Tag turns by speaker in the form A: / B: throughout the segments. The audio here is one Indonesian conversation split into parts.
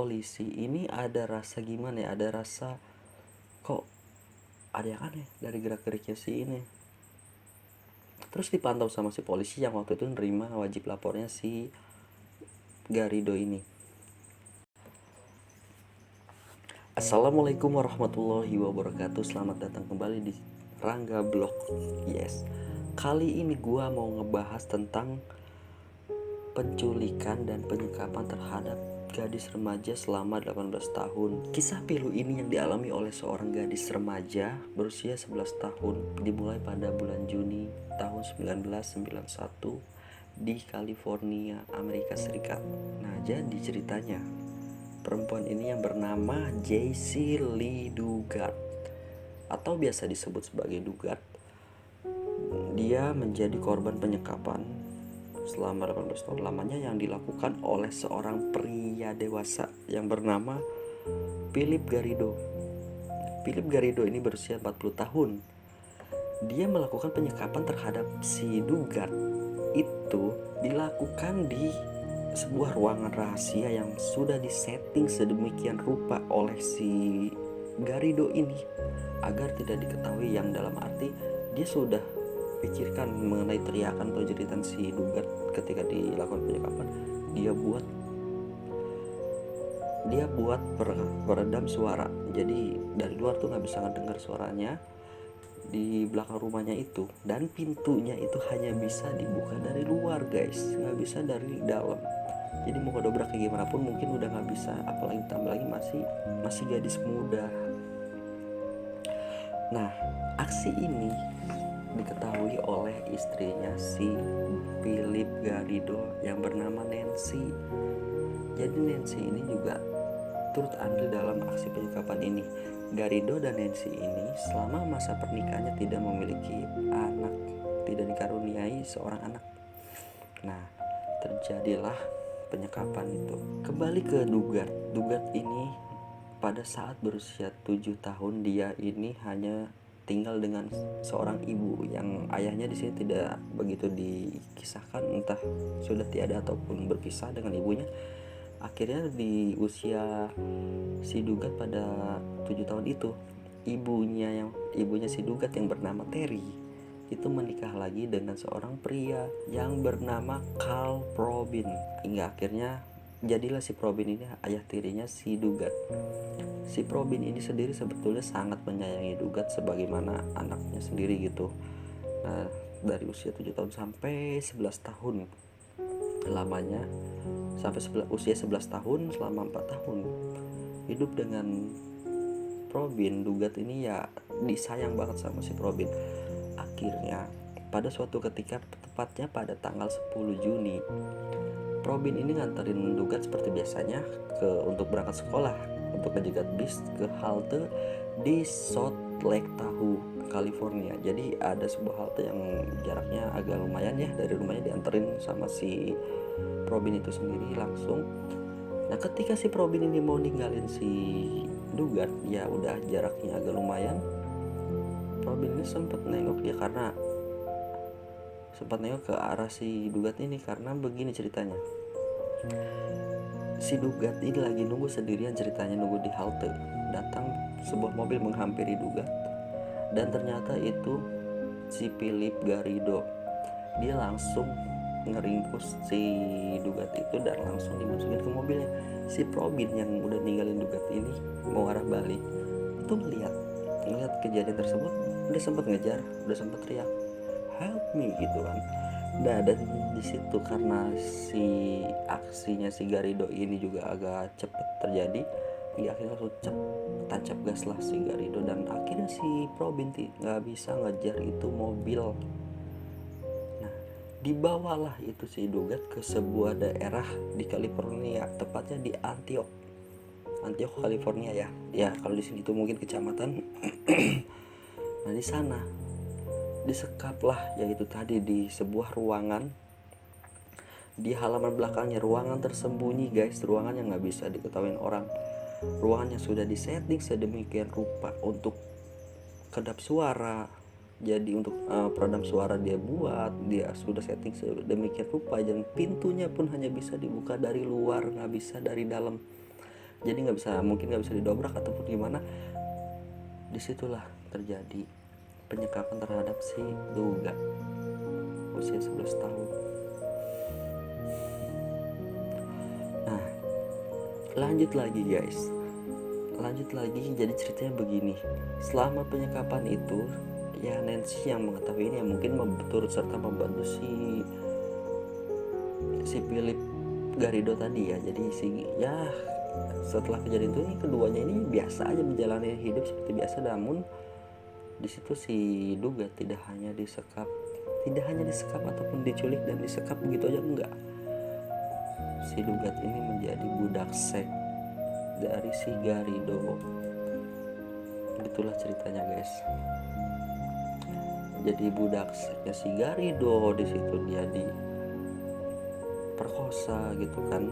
A: polisi ini ada rasa gimana ya, ada rasa kok ada yang aneh dari gerak-geriknya si ini. Terus dipantau sama si polisi yang waktu itu nerima wajib lapornya si Garrido ini. Assalamualaikum warahmatullahi wabarakatuh. Selamat datang kembali di Rangga Blog. Yes, kali ini gua mau ngebahas tentang penculikan dan penyekapan terhadap gadis remaja selama 18 tahun. Kisah pilu ini yang dialami oleh seorang gadis remaja berusia 11 tahun dimulai pada bulan Juni tahun 1991 di California, Amerika Serikat. Nah, jadi ceritanya perempuan ini yang bernama Jaycee Lee Dugard atau biasa disebut sebagai Dugard. Dia menjadi korban penyekapan selama 18 tahun lamanya yang dilakukan oleh seorang pria dewasa yang bernama Philip Garrido. Philip Garrido ini berusia 40 tahun. Dia melakukan penyekapan terhadap si Dugard itu dilakukan di sebuah ruangan rahasia yang sudah disetting sedemikian rupa oleh si Garrido ini agar tidak diketahui, yang dalam arti dia sudah pikirkan mengenai teriakan atau jeritan si Dugard ketika dilakukan penyekapan. Dia buat peredam suara, jadi dari luar tuh nggak bisa ngedengar suaranya di belakang rumahnya itu, dan pintunya itu hanya bisa dibuka dari luar guys, nggak bisa dari dalam. Jadi mau kedobrak kayak gimana pun mungkin udah nggak bisa, apalagi tambah lagi masih gadis muda. Nah, aksi ini diketahui oleh istrinya si Philip Garrido yang bernama Nancy. Jadi Nancy ini juga turut andil dalam aksi penyekapan ini. Garrido dan Nancy ini selama masa pernikahannya tidak memiliki anak, tidak dikaruniai seorang anak. Nah, terjadilah penyekapan itu. Kembali ke Dugard. Dugard ini pada saat berusia 7 tahun dia ini hanya tinggal dengan seorang ibu yang ayahnya di sini tidak begitu dikisahkan, entah sudah tiada ataupun berpisah dengan ibunya. Akhirnya di usia si Dugard pada 7 tahun itu, ibunya si Dugard yang bernama Terry itu menikah lagi dengan seorang pria yang bernama Carl Probyn, hingga akhirnya jadilah si Probyn ini ayah tirinya si Dugard. Si Probyn ini sendiri sebetulnya sangat menyayangi Dugard sebagaimana anaknya sendiri gitu. Nah, dari usia 7 tahun sampai 11 tahun lamanya, sampai usia 11 tahun selama 4 tahun hidup dengan Probyn. Dugard ini ya disayang banget sama si Probyn. Akhirnya pada suatu ketika, tepatnya pada tanggal 10 Juni, Probyn ini nganterin Dugard seperti biasanya untuk berangkat sekolah, untuk menjegat bis ke halte di South Lake Tahoe, California. Jadi ada sebuah halte yang jaraknya agak lumayan ya, dari rumahnya dianterin sama si Probyn itu sendiri langsung. Nah, ketika si Probyn ini mau ninggalin si Dugard, ya udah jaraknya agak lumayan, Probyn ini sempat nengok ke arah si Dugard ini, karena begini ceritanya. Si Dugard ini lagi nunggu sendirian, ceritanya nunggu di halte. Datang sebuah mobil menghampiri Dugard, dan ternyata itu si Philip Garrido. Dia langsung ngeringkus si Dugard itu dan langsung dimasukin ke mobilnya. Si Probyn yang udah ninggalin Dugard ini mau arah balik itu ngeliat kejadian tersebut, udah sempat ngejar, udah sempat teriak help me gitu kan. Nah, dan di situ karena si aksinya si Garrido ini juga agak cepet terjadi, dia akhirnya langsung tancap gas lah si Garrido, dan akhirnya si Probyn nggak bisa ngejar itu mobil. Nah, dibawalah itu si Dugard ke sebuah daerah di California, tepatnya di Antioch, California ya. Ya, kalau di sini tuh mungkin kecamatan. Nah, di sana disekaplah, yaitu tadi di sebuah ruangan di halaman belakangnya, ruangan tersembunyi guys, ruangan yang nggak bisa diketahui orang, ruangan yang sudah disetting sedemikian rupa untuk kedap suara. Jadi untuk peredam suara dia sudah setting sedemikian rupa, dan pintunya pun hanya bisa dibuka dari luar, nggak bisa dari dalam. jadi mungkin nggak bisa didobrak ataupun gimana. Disitulah terjadi penyekapan terhadap si Duga usia 11 tahun. Nah, lanjut lagi guys, jadi ceritanya begini. Selama penyekapan itu ya Nancy yang mengetahui ini, yang mungkin turut serta membantu si Philip Garrido tadi ya. Jadi setelah kejadian itu, keduanya ini biasa aja menjalani hidup seperti biasa. Namun di situ si Duga tidak hanya disekap ataupun diculik dan disekap begitu aja, enggak. Si Dugat ini menjadi budak seks dari si Garrido. Itulah ceritanya guys. Jadi budak seksnya si Garrido, di situ dia diperkosa gitu kan,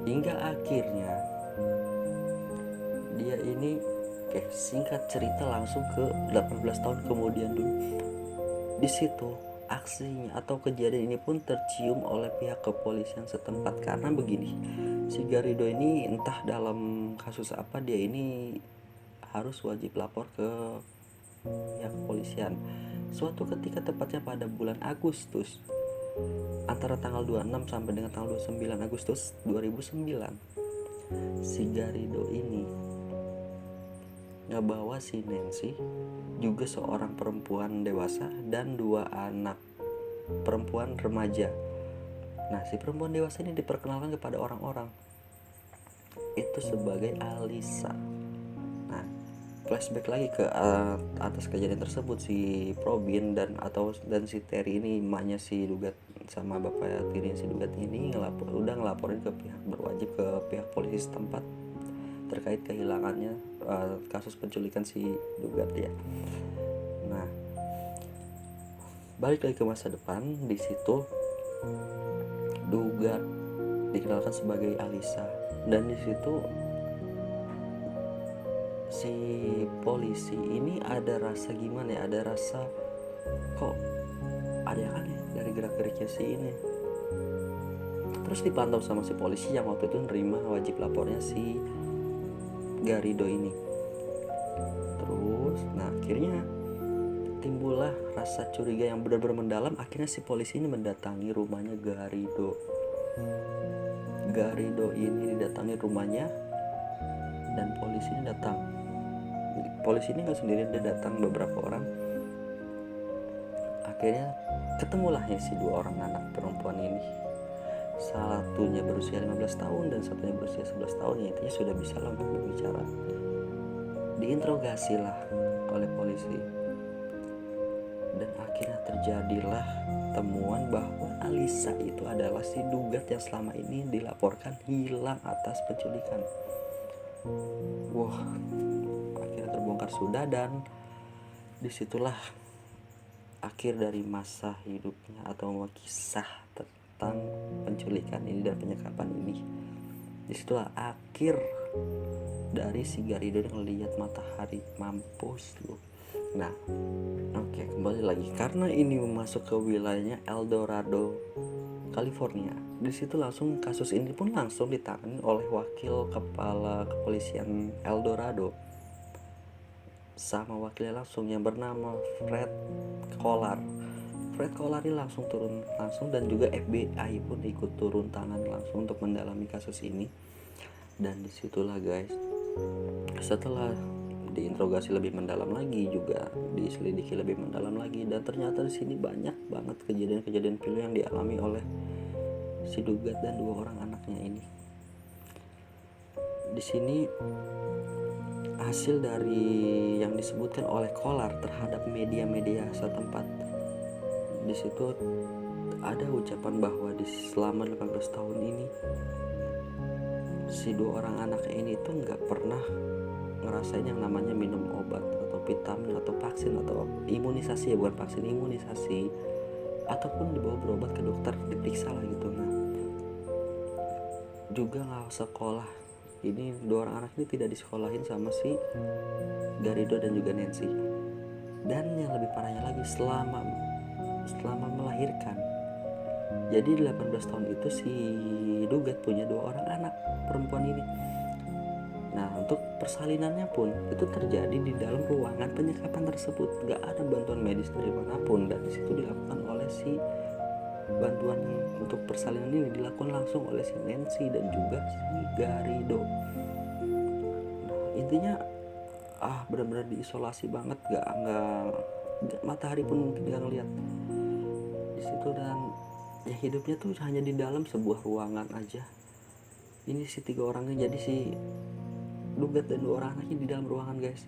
A: hingga akhirnya dia ini singkat cerita langsung ke 18 tahun kemudian dulu. Di situ aksinya atau kejadian ini pun tercium oleh pihak kepolisian setempat. Karena begini, si Garrido ini entah dalam kasus apa, dia ini harus wajib lapor ke pihak kepolisian. Suatu ketika, tepatnya pada bulan Agustus, antara tanggal 26 sampai dengan tanggal 29 Agustus 2009, si Garrido ini ngebawa si Nancy, juga seorang perempuan dewasa, dan 2 anak perempuan remaja. Nah, si perempuan dewasa ini diperkenalkan kepada orang-orang itu sebagai Alisa. Nah, flashback lagi ke atas kejadian tersebut, si Probin dan si Terry ini, emaknya si Dugat sama bapak tiri si Dugat ini ngelaporin ke pihak berwajib ke pihak polisi setempat terkait kehilangannya kasus penculikan si Dugat ya. Nah, balik lagi ke masa depan. Di situ Dugat dikenalkan sebagai Alisa, dan di situ si polisi ini ada rasa gimana ya, ada rasa kok ada yang aneh dari gerak-geriknya si ini. Terus dipantau sama si polisi yang waktu itu nerima wajib lapornya si Garrido ini. Terus akhirnya timbullah rasa curiga yang benar-benar mendalam. Akhirnya si polisi ini mendatangi rumahnya Garrido. Garrido ini didatangi rumahnya, dan polisi ini datang. Polisi ini nggak sendirian, dia datang beberapa orang. Akhirnya ketemulah ya si 2 orang anak perempuan ini. Satunya berusia 15 tahun dan satunya berusia 11 tahun, ya intinya sudah bisa lah untuk berbicara. Diinterogasi lah oleh polisi, dan akhirnya terjadilah temuan bahwa Alisa itu adalah si Dugat yang selama ini dilaporkan hilang atas penculikan. Wah, akhirnya terbongkar sudah, dan disitulah akhir dari masa hidupnya atau kisah tentang penculikan ini dan penyekapan ini. Disitulah akhir dari si Garrido yang lihat matahari. Mampus lu. Nah, oke, kembali lagi karena ini masuk ke wilayahnya El Dorado, California. Di situ langsung kasus ini pun langsung ditangani oleh wakil kepala kepolisian El Dorado sama wakilnya langsung yang bernama Fred Kolar. Fred Kolar ini langsung turun langsung, dan juga FBI pun ikut turun tangan langsung untuk mendalami kasus ini. Dan disitulah guys, setelah diinterogasi lebih mendalam lagi, juga diselidiki lebih mendalam lagi, dan ternyata di sini banyak banget kejadian-kejadian pilu yang dialami oleh si Dugat dan 2 orang anaknya ini. Di sini hasil dari yang disebutkan oleh Kolar terhadap media-media setempat. Di situ ada ucapan bahwa selama 18 tahun ini si 2 orang anaknya ini tuh nggak pernah ngerasain yang namanya minum obat atau vitamin atau vaksin atau imunisasi, ya bukan vaksin, imunisasi, ataupun dibawa berobat ke dokter, diperiksa lah gitu. Nah, juga nggak sekolah. Ini 2 orang anak ini tidak disekolahin sama si Garrido dan juga Nancy. Dan yang lebih parahnya lagi, selama melahirkan, jadi 18 tahun itu si Dugat punya 2 orang anak perempuan ini. Nah, untuk persalinannya pun itu terjadi di dalam ruangan penyekapan tersebut, gak ada bantuan medis dari manapun, dan disitu dilakukan oleh si bantuan untuk persalinan ini dilakukan langsung oleh si Nancy dan juga si Garrido. Nah, intinya benar-benar diisolasi banget, gak matahari pun mungkin gak ngeliat di situ, dan ya hidupnya tuh hanya di dalam sebuah ruangan aja. Ini si 3 orangnya, jadi si Dugat dan 2 orang anaknya di dalam ruangan, guys.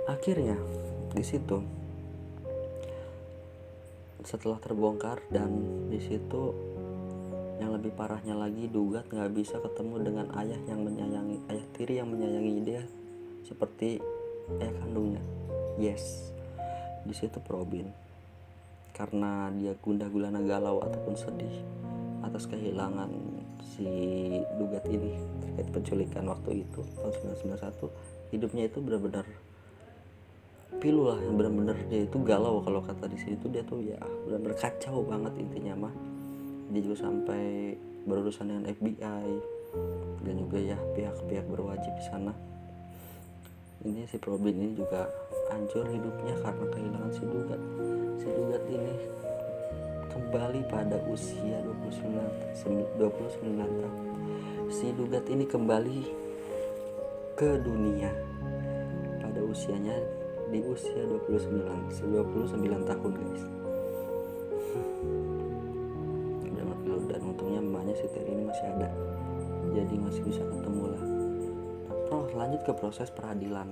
A: Akhirnya di situ setelah terbongkar, dan di situ yang lebih parahnya lagi, Dugat nggak bisa ketemu dengan ayah tiri yang menyayangi dia seperti ayah kandungnya. Yes, di situ Probin, karena dia gundah gulana galau ataupun sedih atas kehilangan si Dugat ini terkait penculikan waktu itu tahun 1991. Hidupnya itu benar-benar pilu lah, benar-benar dia itu galau. Kalau kata di sini tuh dia tuh ya benar-benar kacau banget intinya mah. Dia juga sampai berurusan dengan FBI dan juga ya pihak-pihak berwajib di sana. Ini si Probin ini juga hancur hidupnya karena kehilangan si Dugat. Si Dugat ini kembali pada usia 29 tahun. Si Dugat ini kembali ke dunia pada usianya di usia 29 tahun, guys. Dan untungnya emaknya si Terry ini masih ada, jadi masih bisa ketemu lah. Nah, lanjut ke proses peradilan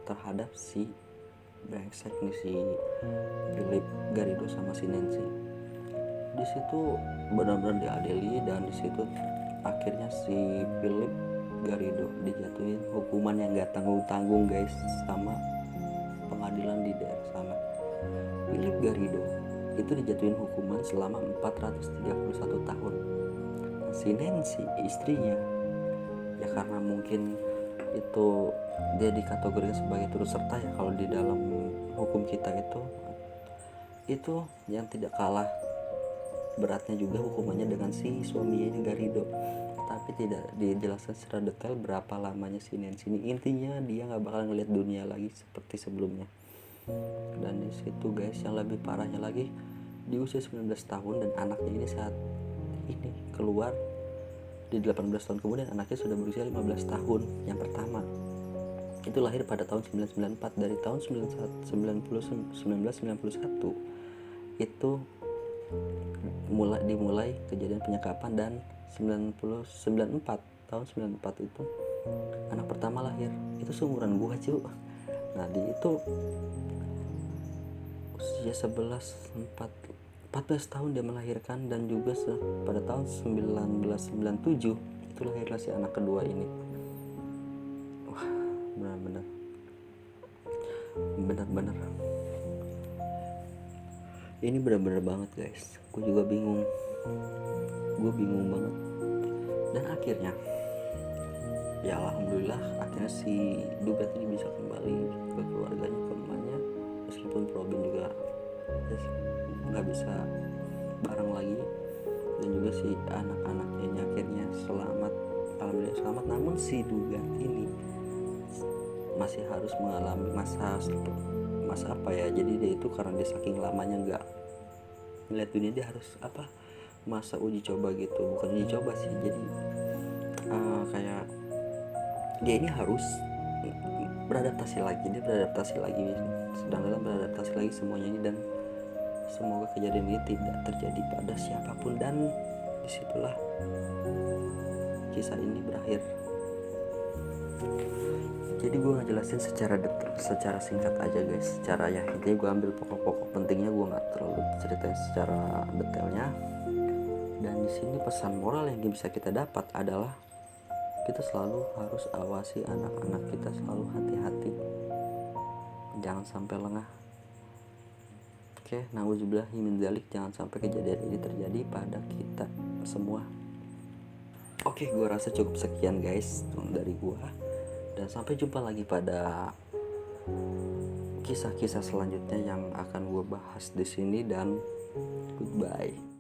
A: terhadap si brengsek nih, si Philip Garrido sama si Nancy. Di situ benar-benar diadili, dan di situ akhirnya si Philip Garrido dijatuhin hukuman yang gak tanggung-tanggung, guys, sama pengadilan di daerah sana. Philip Garrido itu dijatuhin hukuman selama 431 tahun. Si Nancy, istrinya, ya karena mungkin itu dia dikategorikan sebagai turut serta ya kalau di dalam hukum kita itu yang tidak kalah beratnya juga hukumannya dengan si suaminya ini Garrido, tapi tidak dijelaskan secara detail berapa lamanya si Nancy ini. Intinya dia nggak bakal ngeliat dunia lagi seperti sebelumnya. Dan di situ, guys, yang lebih parahnya lagi, di usia 19 tahun dan anaknya ini saat ini keluar di 18 tahun kemudian, anaknya sudah berusia 15 tahun. Yang pertama itu lahir pada tahun 1994. Dari tahun 1991 itu dimulai kejadian penyekapan, dan 94 tahun 94 itu anak pertama lahir. Itu seumuran gua, cuy. Nah, di itu usia 14 tahun dia melahirkan, dan juga pada tahun 1997 itu lahirlah si anak kedua ini. Wah, benar-benar ini benar-benar banget, guys. Gue juga bingung banget. Dan akhirnya ya alhamdulillah, akhirnya si Dugat ini bisa kembali ke keluarganya, ke rumahnya, meskipun Probin juga nggak bisa bareng lagi. Dan juga si anak-anaknya ini akhirnya selamat, alhamdulillah selamat. Namun si Dugat ini masih harus mengalami masa apa ya, jadi dia itu karena dia saking lamanya nggak ngeliat dunia, dia harus masa uji coba gitu. Bukan uji coba sih, jadi kayak dia ini harus beradaptasi lagi, sedang dalam beradaptasi lagi semuanya ini. Dan semoga kejadian ini tidak terjadi pada siapapun, dan disitulah kisah ini berakhir. Jadi gue ngejelasin secara singkat aja, guys. Secara ya intinya gue ambil pokok-pokok pentingnya, gue nggak terlalu ceritain secara detailnya. Dan di sini pesan moral yang bisa kita dapat adalah kita selalu harus awasi anak-anak kita, selalu hati-hati, jangan sampai lengah. Oke, na'udzubillahi min dzalik, jangan sampai kejadian ini terjadi pada kita semua. Oke, gue rasa cukup sekian, guys, dari gue. Dan sampai jumpa lagi pada kisah-kisah selanjutnya yang akan gue bahas di sini, dan goodbye.